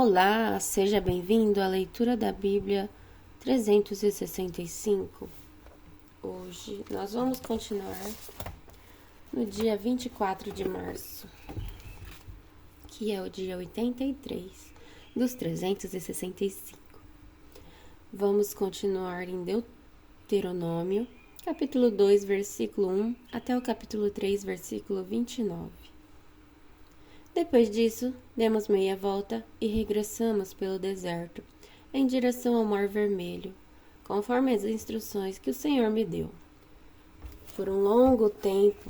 Olá, seja bem-vindo à leitura da Bíblia 365. Hoje nós vamos continuar no dia 24 de março, que é o dia 83 dos 365. Vamos continuar em Deuteronômio, capítulo 2, versículo 1 até o capítulo 3, versículo 29. Depois disso, demos meia volta e regressamos pelo deserto, em direção ao Mar Vermelho, conforme as instruções que o Senhor me deu. Por um longo tempo,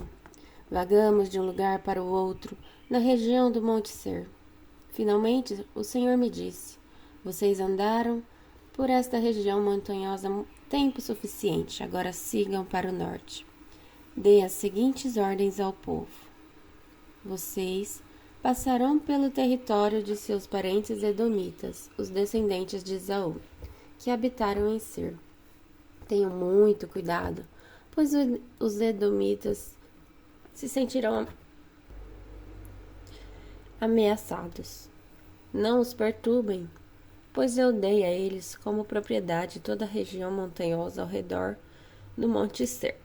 vagamos de um lugar para o outro, na região do Monte Ser. Finalmente, o Senhor me disse: vocês andaram por esta região montanhosa tempo suficiente, agora sigam para o norte. Dei as seguintes ordens ao povo: vocês passarão pelo território de seus parentes edomitas, os descendentes de Esaú, que habitaram em Seir. Tenham muito cuidado, pois os edomitas se sentirão ameaçados. Não os perturbem, pois eu dei a eles como propriedade toda a região montanhosa ao redor do Monte Ser.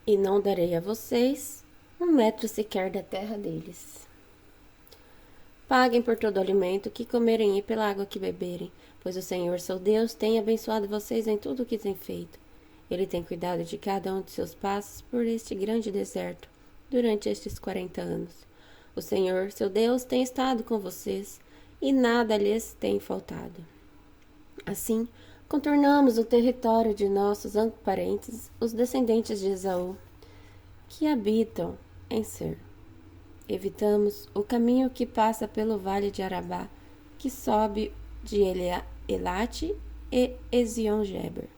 E não darei a vocês 1 metro sequer da terra deles. Paguem por todo o alimento que comerem e pela água que beberem, pois o Senhor, seu Deus, tem abençoado vocês em tudo o que tem feito. Ele tem cuidado de cada um de seus passos por este grande deserto durante estes 40 anos. O Senhor, seu Deus, tem estado com vocês e nada lhes tem faltado. Assim, contornamos o território de nossos parentes, os descendentes de Esaú, que habitam em Ser. Evitamos o caminho que passa pelo vale de Arabá, que sobe de Elate e Ezion-Geber.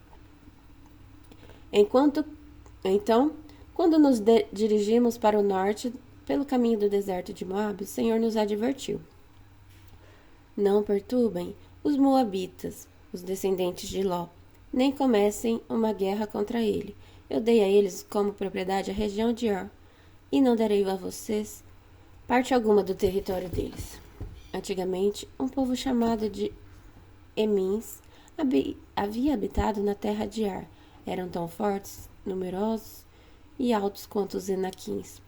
Então, quando nos dirigimos para o norte, pelo caminho do deserto de Moabe, o Senhor nos advertiu: não perturbem os moabitas, os descendentes de Ló, nem comecem uma guerra contra ele. Eu dei a eles como propriedade a região de Or, e não darei a vocês parte alguma do território deles. Antigamente, um povo chamado de Emins havia habitado na terra de Ar. Eram tão fortes, numerosos e altos quanto os Enaquins.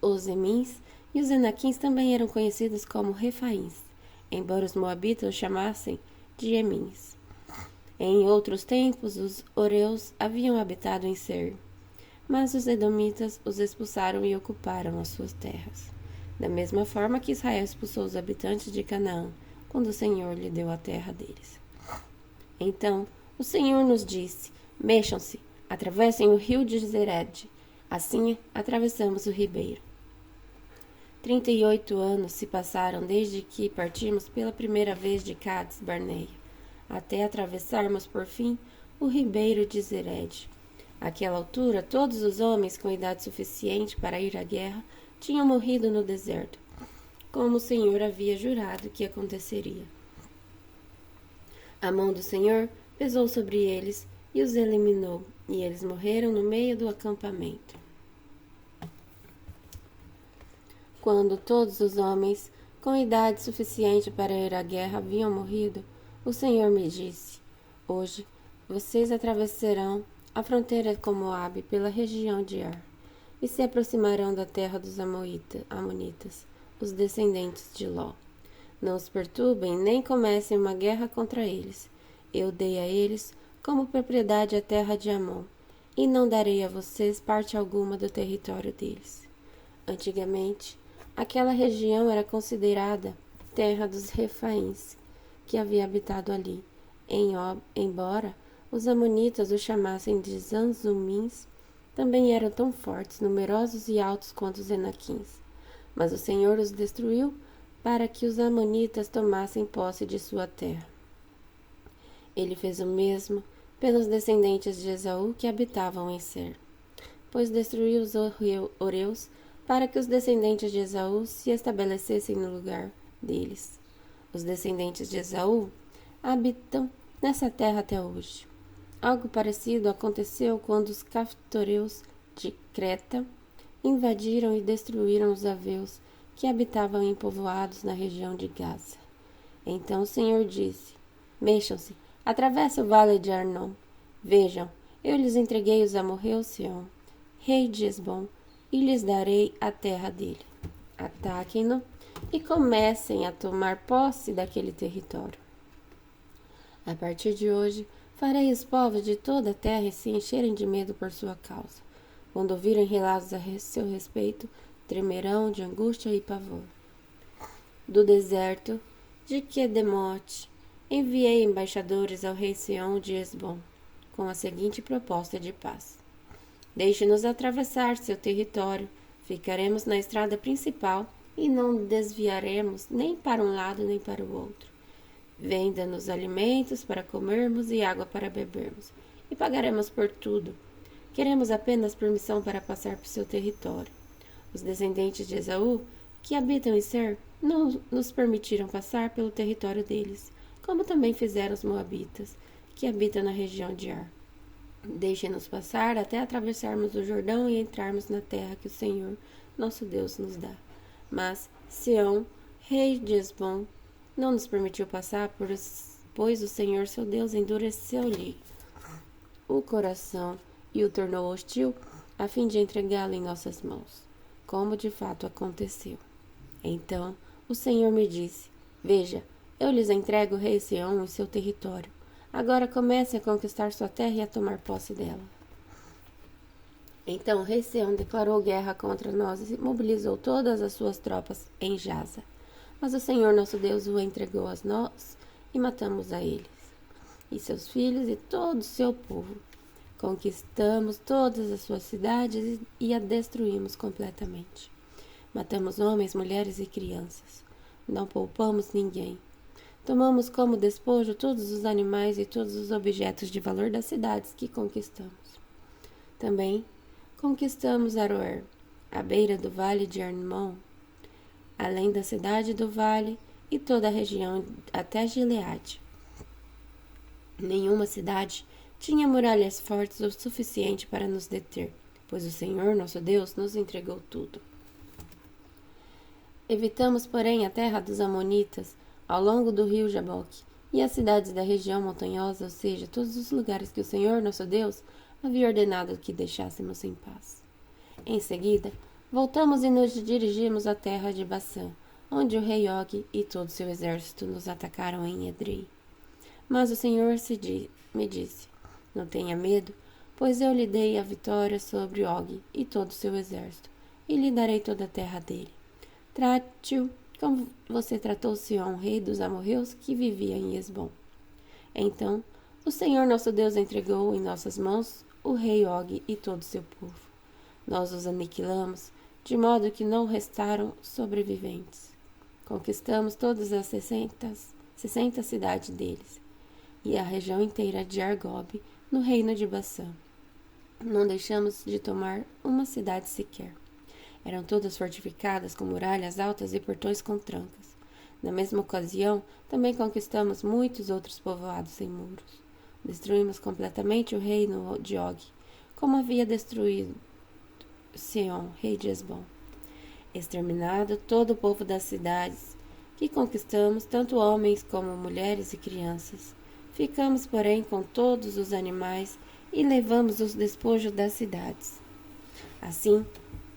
Os Emins e os Enaquins também eram conhecidos como Refaíns, embora os moabitas os chamassem de Emins. Em outros tempos, os Oreus haviam habitado em Ser, mas os edomitas os expulsaram e ocuparam as suas terras, da mesma forma que Israel expulsou os habitantes de Canaã, quando o Senhor lhe deu a terra deles. Então, o Senhor nos disse: mexam-se, atravessem o rio de Zered. Assim, atravessamos o ribeiro. 38 anos se passaram desde que partimos pela primeira vez de Cades Barneia, até atravessarmos, por fim, o ribeiro de Zered. Àquela altura, todos os homens com idade suficiente para ir à guerra tinham morrido no deserto, como o Senhor havia jurado que aconteceria. A mão do Senhor pesou sobre eles e os eliminou, e eles morreram no meio do acampamento. Quando todos os homens com idade suficiente para ir à guerra haviam morrido, o Senhor me disse: hoje vocês atravessarão a fronteira com Moabe pela região de Ar, e se aproximarão da terra dos Amonitas, os descendentes de Ló. Não os perturbem, nem comecem uma guerra contra eles. Eu dei a eles como propriedade a terra de Amon, e não darei a vocês parte alguma do território deles. Antigamente, aquela região era considerada terra dos Refaíns, que havia habitado ali, embora os amonitas os chamassem de Zanzumins, também eram tão fortes, numerosos e altos quanto os Enaquins. Mas o Senhor os destruiu para que os amonitas tomassem posse de sua terra. Ele fez o mesmo pelos descendentes de Esaú que habitavam em Ser, pois destruiu os Oreus para que os descendentes de Esaú se estabelecessem no lugar deles. Os descendentes de Esaú habitam nessa terra até hoje. Algo parecido aconteceu quando os caftoreus de Creta invadiram e destruíram os aveus que habitavam em povoados na região de Gaza. Então o Senhor disse: Mexam-se, atravessem o vale de Arnon. Vejam, eu lhes entreguei os amorreus Sião, rei de Hesbom, e lhes darei a terra dele. Ataquem-no e comecem a tomar posse daquele território. A partir de hoje, farei os povos de toda a terra se encherem de medo por sua causa. Quando ouvirem relatos a seu respeito, tremerão de angústia e pavor. Do deserto de Quedemote, enviei embaixadores ao rei Sião de Hesbom, com a seguinte proposta de paz: Deixe-nos atravessar seu território, ficaremos na estrada principal e não desviaremos nem para um lado nem para o outro. Venda-nos alimentos para comermos e água para bebermos, e pagaremos por tudo. Queremos apenas permissão para passar por seu território. Os descendentes de Esaú, que habitam em Ser, não nos permitiram passar pelo território deles, como também fizeram os moabitas, que habitam na região de Ar. Deixem-nos passar até atravessarmos o Jordão e entrarmos na terra que o Senhor, nosso Deus, nos dá. Mas Sião, rei de Hesbom, não nos permitiu passar, pois o Senhor, seu Deus, endureceu-lhe o coração e o tornou hostil, a fim de entregá-lo em nossas mãos, como de fato aconteceu. Então o Senhor me disse: Veja, eu lhes entrego o rei Sião e seu território. Agora comecem a conquistar sua terra e a tomar posse dela. Então o rei Sião declarou guerra contra nós e mobilizou todas as suas tropas em Jaza. Mas o Senhor nosso Deus o entregou a nós e matamos a eles, e seus filhos e todo o seu povo. Conquistamos todas as suas cidades e a destruímos completamente. Matamos homens, mulheres e crianças. Não poupamos ninguém. Tomamos como despojo todos os animais e todos os objetos de valor das cidades que conquistamos. Também conquistamos Aroer, à beira do vale de Arnon, além da cidade do vale e toda a região até Gileade. Nenhuma cidade tinha muralhas fortes o suficiente para nos deter, pois o Senhor, nosso Deus, nos entregou tudo. Evitamos, porém, a terra dos Amonitas, ao longo do rio Jaboque, e as cidades da região montanhosa, ou seja, todos os lugares que o Senhor, nosso Deus, havia ordenado que deixássemos em paz. Em seguida, voltamos e nos dirigimos à terra de Bassã, onde o rei Og e todo seu exército nos atacaram em Edrei. Mas o Senhor me disse: Não tenha medo, pois eu lhe dei a vitória sobre Og e todo o seu exército, e lhe darei toda a terra dele. Trate-o como você tratou Sião, rei dos amorreus, que vivia em Hesbom. Então, o Senhor nosso Deus entregou em nossas mãos o rei Og e todo o seu povo. Nós os aniquilamos, de modo que não restaram sobreviventes. Conquistamos todas as 60 cidades deles, e a região inteira de Argob, no reino de Bassã. Não deixamos de tomar uma cidade sequer. Eram todas fortificadas com muralhas altas e portões com trancas. Na mesma ocasião, também conquistamos muitos outros povoados sem muros. Destruímos completamente o reino de Og, como havia destruído Sião, rei de Hesbom. Exterminado todo o povo das cidades que conquistamos, tanto homens como mulheres e crianças. Ficamos, porém, com todos os animais e levamos os despojos das cidades. Assim,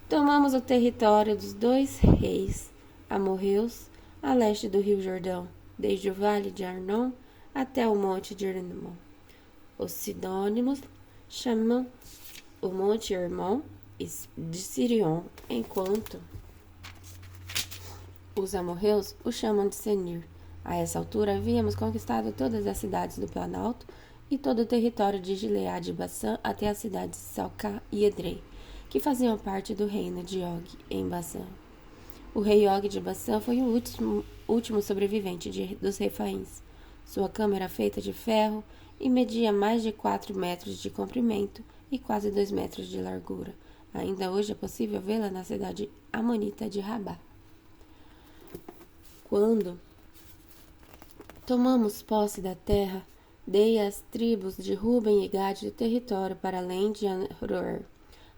tomamos o território dos 2 reis amorreus a leste do rio Jordão, desde o vale de Arnon até o monte de Hermon. Os sidônimos chamam o monte Hermon de Sirion, enquanto os amorreus o chamam de Senir. A essa altura havíamos conquistado todas as cidades do Planalto e todo o território de Gileade e Bassã até as cidades de Salcá e Edrei, que faziam parte do reino de Og em Bassã. O rei Og de Bassã foi o último sobrevivente dos Refaíns. Sua cama era feita de ferro e media mais de 4 metros de comprimento e quase 2 metros de largura. Ainda hoje é possível vê-la na cidade amonita de Rabá. Quando tomamos posse da terra, dei às tribos de Ruben e Gade o território para além de Aroer,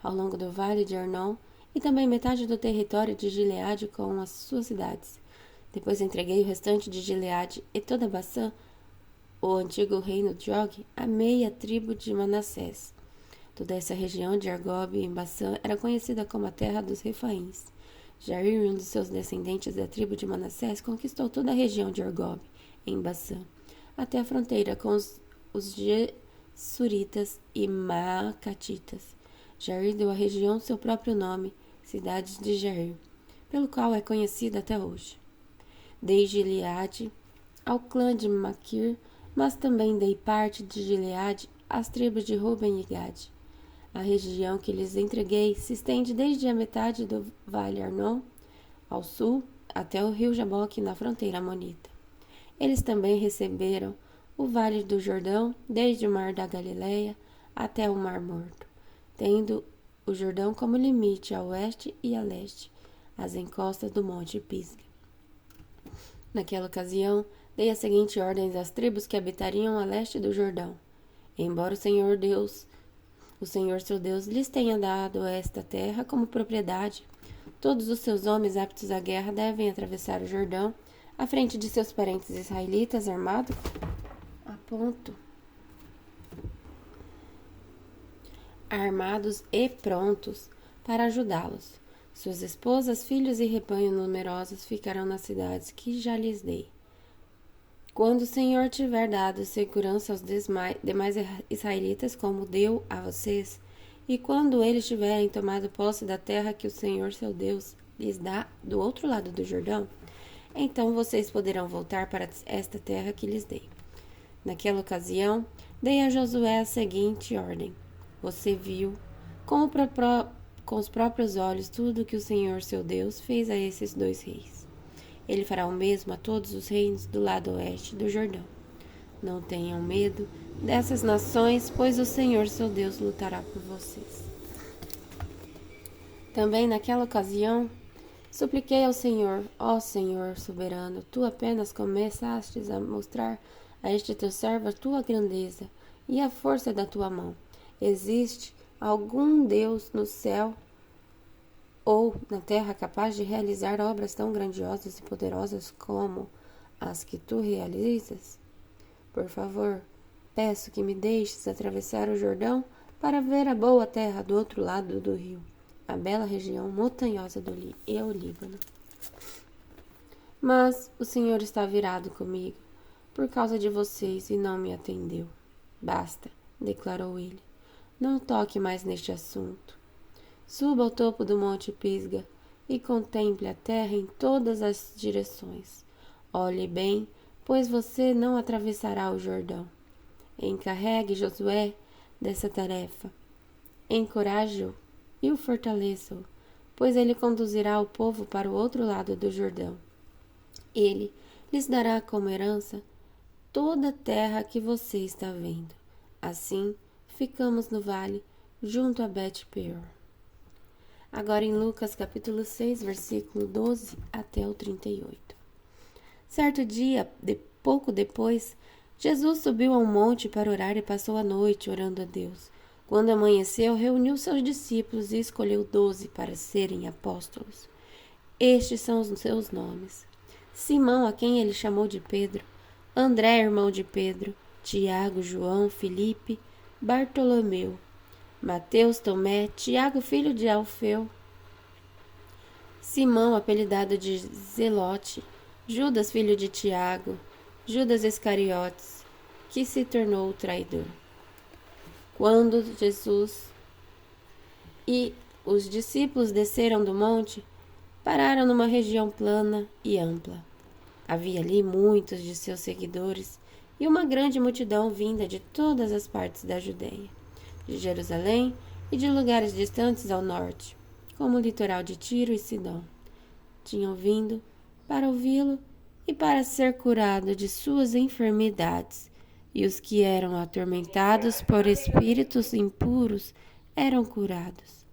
ao longo do vale de Arnon e também metade do território de Gileade com as suas cidades. Depois entreguei o restante de Gileade e toda Baçã, o antigo reino de Og, a meia tribo de Manassés. Toda essa região de Argob em Baçã era conhecida como a terra dos Refaíns. Jair, um dos seus descendentes da tribo de Manassés, conquistou toda a região de Argob em Baçã, até a fronteira com os Gesuritas e Maacatitas. Jair deu à região seu próprio nome, cidade de Jair, pelo qual é conhecida até hoje. Dei Gileade ao clã de Maquir, mas também dei parte de Gileade às tribos de Ruben e Gade. A região que lhes entreguei se estende desde a metade do Vale Arnon, ao sul, até o rio Jaboque na fronteira amonita. Eles também receberam o Vale do Jordão, desde o Mar da Galileia até o Mar Morto, tendo o Jordão como limite a oeste e a leste, as encostas do Monte Pisga. Naquela ocasião, dei a seguinte ordens às tribos que habitariam a leste do Jordão. Embora o Senhor seu Deus, lhes tenha dado esta terra como propriedade, todos os seus homens aptos à guerra devem atravessar o Jordão à frente de seus parentes israelitas armados e prontos para ajudá-los. Suas esposas, filhos e rebanho numerosos ficarão nas cidades que já lhes dei. Quando o Senhor tiver dado segurança aos demais israelitas, como deu a vocês, e quando eles tiverem tomado posse da terra que o Senhor seu Deus lhes dá do outro lado do Jordão, então vocês poderão voltar para esta terra que lhes dei. Naquela ocasião, dei a Josué a seguinte ordem: você viu com os próprios olhos tudo que o Senhor seu Deus fez a esses dois reis. Ele fará o mesmo a todos os reinos do lado oeste do Jordão. Não tenham medo dessas nações, pois o Senhor seu Deus lutará por vocês. Também naquela ocasião, supliquei ao Senhor: ó Senhor soberano, tu apenas começastes a mostrar a este teu servo a tua grandeza e a força da tua mão. Existe algum Deus no céu ou na terra capaz de realizar obras tão grandiosas e poderosas como as que tu realizas? Por favor, peço que me deixes atravessar o Jordão para ver a boa terra do outro lado do rio, a bela região montanhosa do Líbano. Mas o Senhor está virado comigo por causa de vocês e não me atendeu. Basta, declarou ele. Não toque mais neste assunto. Suba ao topo do Monte Pisga e contemple a terra em todas as direções. Olhe bem, pois você não atravessará o Jordão. Encarregue Josué dessa tarefa. Encoraje-o e o fortaleça-o, pois ele conduzirá o povo para o outro lado do Jordão. Ele lhes dará como herança toda a terra que você está vendo. Assim, ficamos no vale, junto a Bet-peor. Agora em Lucas capítulo 6, versículo 12 até o 38. Certo dia, pouco depois, Jesus subiu a um monte para orar e passou a noite orando a Deus. Quando amanheceu, reuniu seus discípulos e escolheu 12 para serem apóstolos. Estes são os seus nomes: Simão, a quem ele chamou de Pedro, André, irmão de Pedro, Tiago, João, Filipe, Bartolomeu, Mateus, Tomé, Tiago, filho de Alfeu, Simão, apelidado de Zelote, Judas, filho de Tiago, Judas Iscariotes, que se tornou o traidor. Quando Jesus e os discípulos desceram do monte, pararam numa região plana e ampla. Havia ali muitos de seus seguidores e uma grande multidão vinda de todas as partes da Judeia, de Jerusalém e de lugares distantes ao norte, como o litoral de Tiro e Sidom. Tinham vindo para ouvi-lo e para ser curado de suas enfermidades, e os que eram atormentados por espíritos impuros eram curados.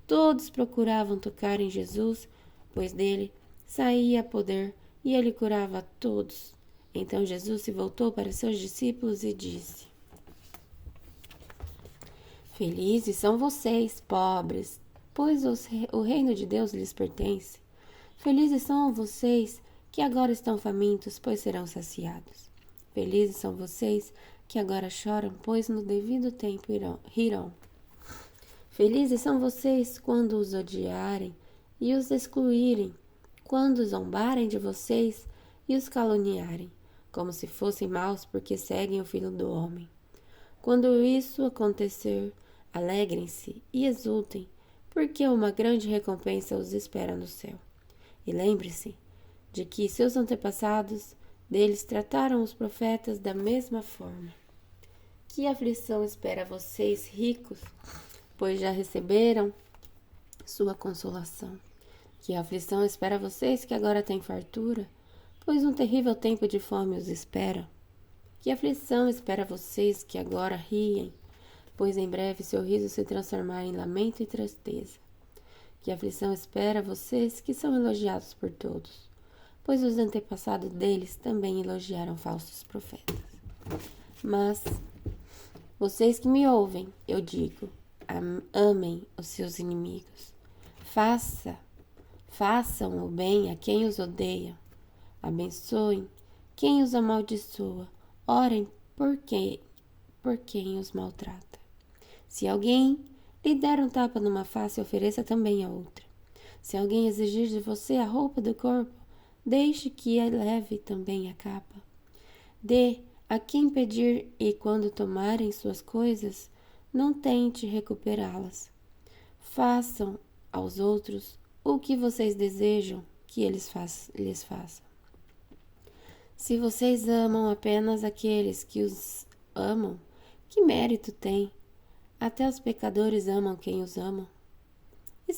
Todos procuravam tocar em Jesus, pois dele saía poder e ele curava a todos. Então Jesus se voltou para seus discípulos e disse: Felizes são vocês, pobres, pois o reino de Deus lhes pertence. Felizes são vocês que agora estão famintos, pois serão saciados. Felizes são vocês que agora choram, pois no devido tempo rirão. Felizes são vocês quando os odiarem e os excluírem, quando zombarem de vocês e os caluniarem, como se fossem maus porque seguem o Filho do Homem. Quando isso acontecer, alegrem-se e exultem, porque uma grande recompensa os espera no céu. E lembre-se de que seus antepassados deles trataram os profetas da mesma forma. Que aflição espera vocês, ricos, pois já receberam sua consolação. Que aflição espera vocês que agora têm fartura, pois um terrível tempo de fome os espera. Que aflição espera vocês que agora riem, pois em breve seu riso se transformará em lamento e tristeza. Que aflição espera vocês que são elogiados por todos, pois os antepassados deles também elogiaram falsos profetas. Mas vocês que me ouvem, eu digo, amem os seus inimigos. Façam o bem a quem os odeia. Abençoem quem os amaldiçoa. Orem por quem os maltrata. Se alguém lhe der um tapa numa face, ofereça também a outra. Se alguém exigir de você a roupa do corpo, deixe que leve também a capa. Dê a quem pedir e quando tomarem suas coisas, não tente recuperá-las. Façam aos outros o que vocês desejam que lhes façam. Se vocês amam apenas aqueles que os amam, que mérito tem? Até os pecadores amam quem os ama. E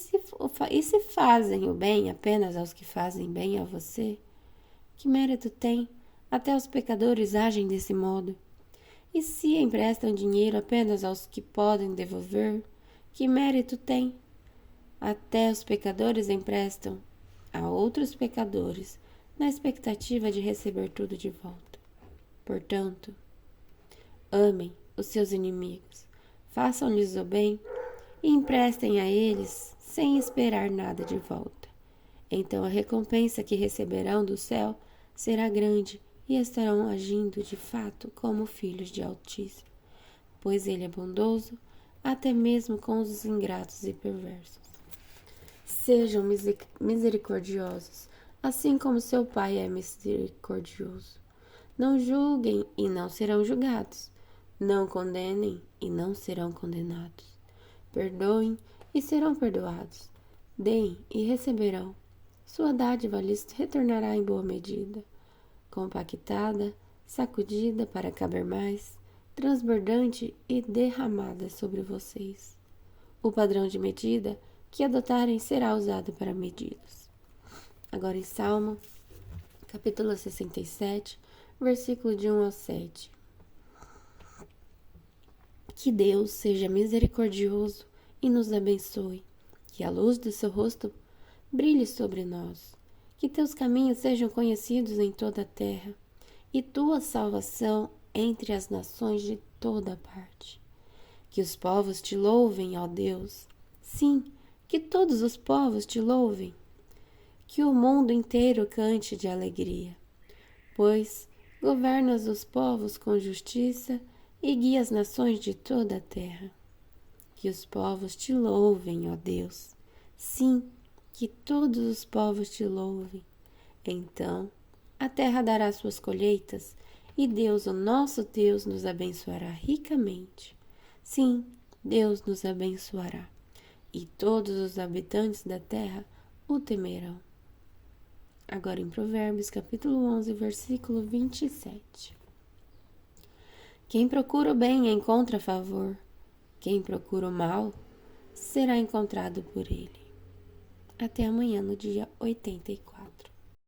se fazem o bem apenas aos que fazem bem a você, que mérito tem? Até os pecadores agem desse modo. E se emprestam dinheiro apenas aos que podem devolver, que mérito tem? Até os pecadores emprestam a outros pecadores, na expectativa de receber tudo de volta. Portanto, amem os seus inimigos, façam-lhes o bem e emprestem a eles sem esperar nada de volta. Então a recompensa que receberão do céu será grande e estarão agindo de fato como filhos de Altíssimo, pois ele é bondoso até mesmo com os ingratos e perversos. Sejam misericordiosos, assim como seu Pai é misericordioso. Não julguem e não serão julgados. Não condenem e não serão condenados. Perdoem e serão perdoados. Deem e receberão. Sua dádiva lhes retornará em boa medida, compactada, sacudida para caber mais, transbordante e derramada sobre vocês. O padrão de medida que adotarem será usado para medi-los. Agora em Salmo, capítulo 67, versículo de 1 ao 7. Que Deus seja misericordioso e nos abençoe, que a luz do seu rosto brilhe sobre nós, que teus caminhos sejam conhecidos em toda a terra, e tua salvação entre as nações de toda parte. Que os povos te louvem, ó Deus, sim, que todos os povos te louvem. Que o mundo inteiro cante de alegria, pois governas os povos com justiça e guia as nações de toda a terra. Que os povos te louvem, ó Deus. Sim, que todos os povos te louvem. Então a terra dará suas colheitas e Deus, o nosso Deus, nos abençoará ricamente. Sim, Deus nos abençoará e todos os habitantes da terra o temerão. Agora em Provérbios, capítulo 11, versículo 27. Quem procura o bem encontra favor. Quem procura o mal será encontrado por ele. Até amanhã, no dia 84.